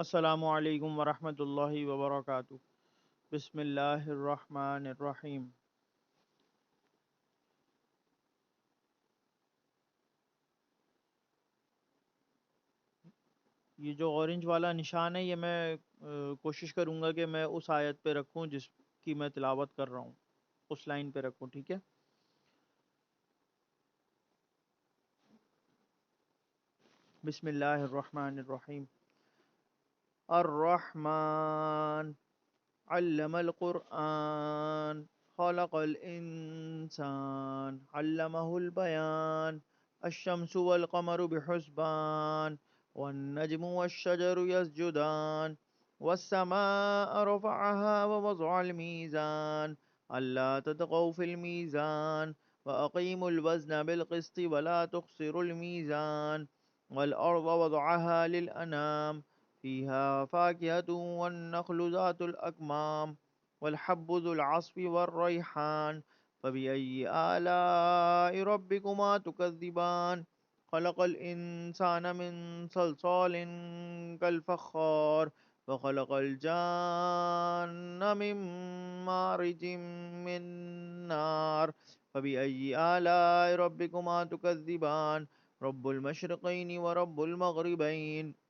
السلام علیکم ورحمۃ اللہ وبرکاتہ۔ بسم اللہ الرحمن الرحیم۔ یہ جو اورنج والا نشان ہے، یہ میں کوشش کروں گا کہ میں اس آیت پہ رکھوں جس کی میں تلاوت کر رہا ہوں، اس لائن پہ رکھوں، ٹھیک ہے؟ بسم اللہ الرحمن الرحیم۔ الرحمن علم القرآن خلق الانسان علمہ البیان الشمس والقمر بحسبان والنجم والشجر يسجدان والسماء رفعها ووضع الميزان ألا تطغوا في الميزان وأقيموا الوزن بالقسط ولا تخسروا الميزان والأرض وضعها للأنام فيها فاكهة والنخل ذات الأكمام والحب ذو العصف والريحان فبأي آلاء ربكما تكذبان خلق الإنسان من صلصال كالفخار وخلق الجان من مارج من نار فبأي آلاء ربكما تكذبان رب المشرقين ورب المغربين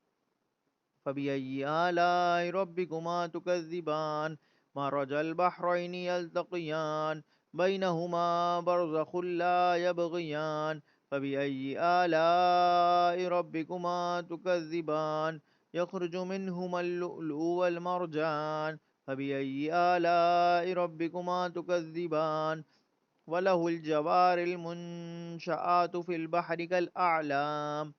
فبأي آلاء ربكما تكذبان مرج البحرين يلتقيان بينهما برزخ لا يبغيان فبأي آلاء ربكما تكذبان يخرج منهما اللؤلؤ والمرجان فبأي آلاء ربكما تكذبان وله الجوار المنشآت في البحر كالأعلام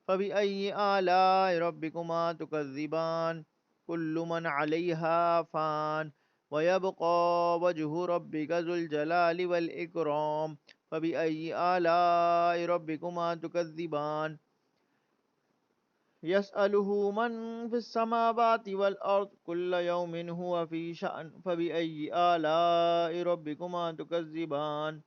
فبأي آلاء ربكما تكذبان كل من عليها فان ويبقى وجه ربك ذو الجلال والإكرام فبأي آلاء ربكما تكذبان يسأله من في السماوات والأرض كل يوم هو في شأن فبأي آلاء ربكما تكذبان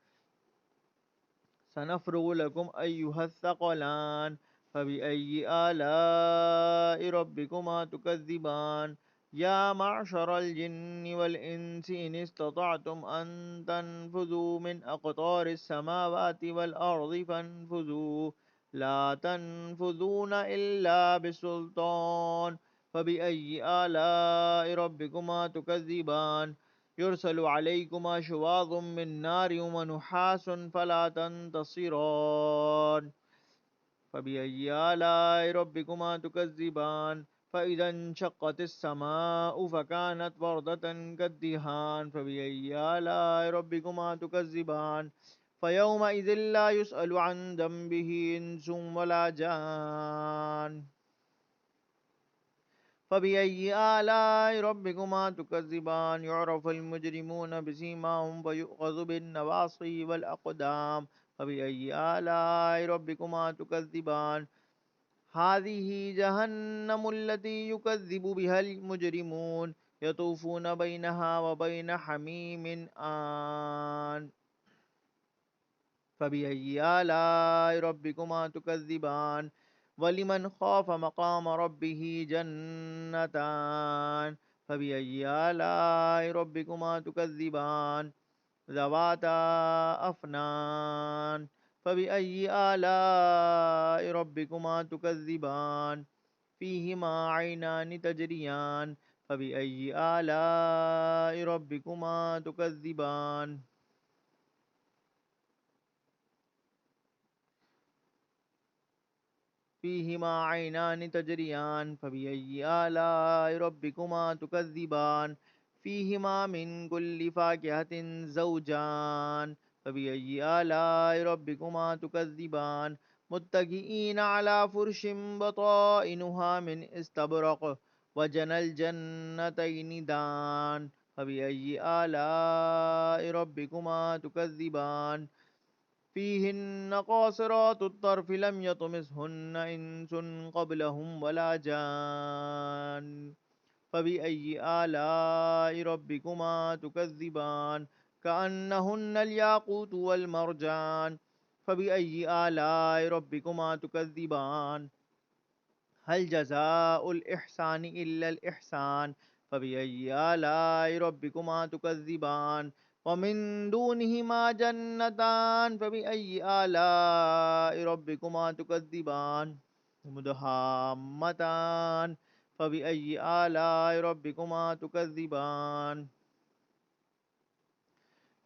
سنفرغ لكم أيها الثقلان فبأي آلاء ربكما تكذبان يا معشر الجن والإنس إن استطعتم أن تنفذوا من أقطار السماوات والأرض فانفذوا لا تنفذون إلا بسلطان فبأي آلاء ربكما تكذبان يرسل عليكما شواظ من نار ونحاس فلا تنتصران فبأي آلاء ربكما تكذبان فإذا انشقت السماء فكانت وردة كالدهان فبأي آلاء ربكما تكذبان فيومئذ لا يسأل عن ذنبه إنس ولا جان فبأي آلاء ربكما تكذبان يعرف المجرمون بسيماهم فيؤخذ بالنواصي والأقدام فبأي آلاء ربكما تكذبان هذه جهنم التي يكذب بها المجرمون يطوفون بينها وبين حميم آن فبأي آلاء ربكما تكذبان ولمن خاف مقام ربه جنتان فبأي آلاء ربكما تكذبان ذواتا أفنان فبأي آلاء ربكما تكذبان فيهما عينان تجريان فبأي آلاء ربكما تكذبان فيهما عينان تجريان فبأي آلاء ربكما تكذبان فيهما من كل فاكهة زوجان فبأي آلاء ربكما تكذبان متكئين على فرش بطائنها من استبرق وجنى الجنتين دان فبأي آلاء ربكما تكذبان فيهن قاصرات الطرف لم يطمثهن إنس قبلهم ولا جان فبأي آلاء ربكما تكذبان كأنهن الياقوت والمرجان فبأي آلاء ربكما تكذبان هل جزاء الإحسان إلا الإحسان فبأي آلاء ربكما تكذبان ومن دونهما جنتان فبأي آلاء ربكما تكذبان مدهامتان فبأي آلاء ربكما تكذبان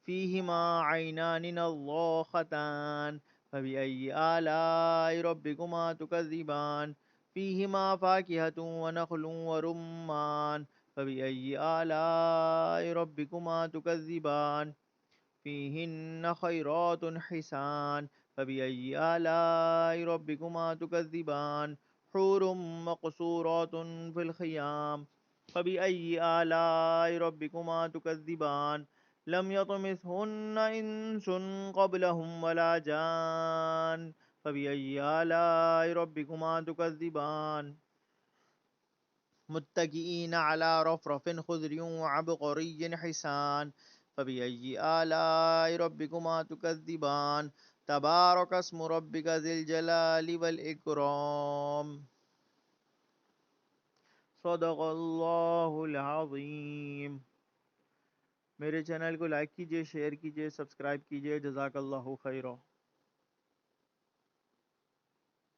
فيهما عينان نضاختان فبأي آلاء ربكما تكذبان فيهما فاكهة ونخل ورمان فبأي آلاء ربكما تكذبان فيهن خيرات حسان فبأي آلاء ربكما تكذبان حور مقصورات في الخيام فبأي آلاء ربكما تكذبان لم يطمثهن إنس قبلهم ولا جان فبأي آلاء ربكما تكذبان متكئين على رفرف خضر وعبقري حسان فبأي آلاء ربكما تكذبان تبارك اسم ربك ذي الجلال والإكرام صدق اللہ العظیم. میرے چینل کو لائک کیجئے، شیئر کیجئے، سبسکرائب کیجئے. جزاک اللہ خیرہ.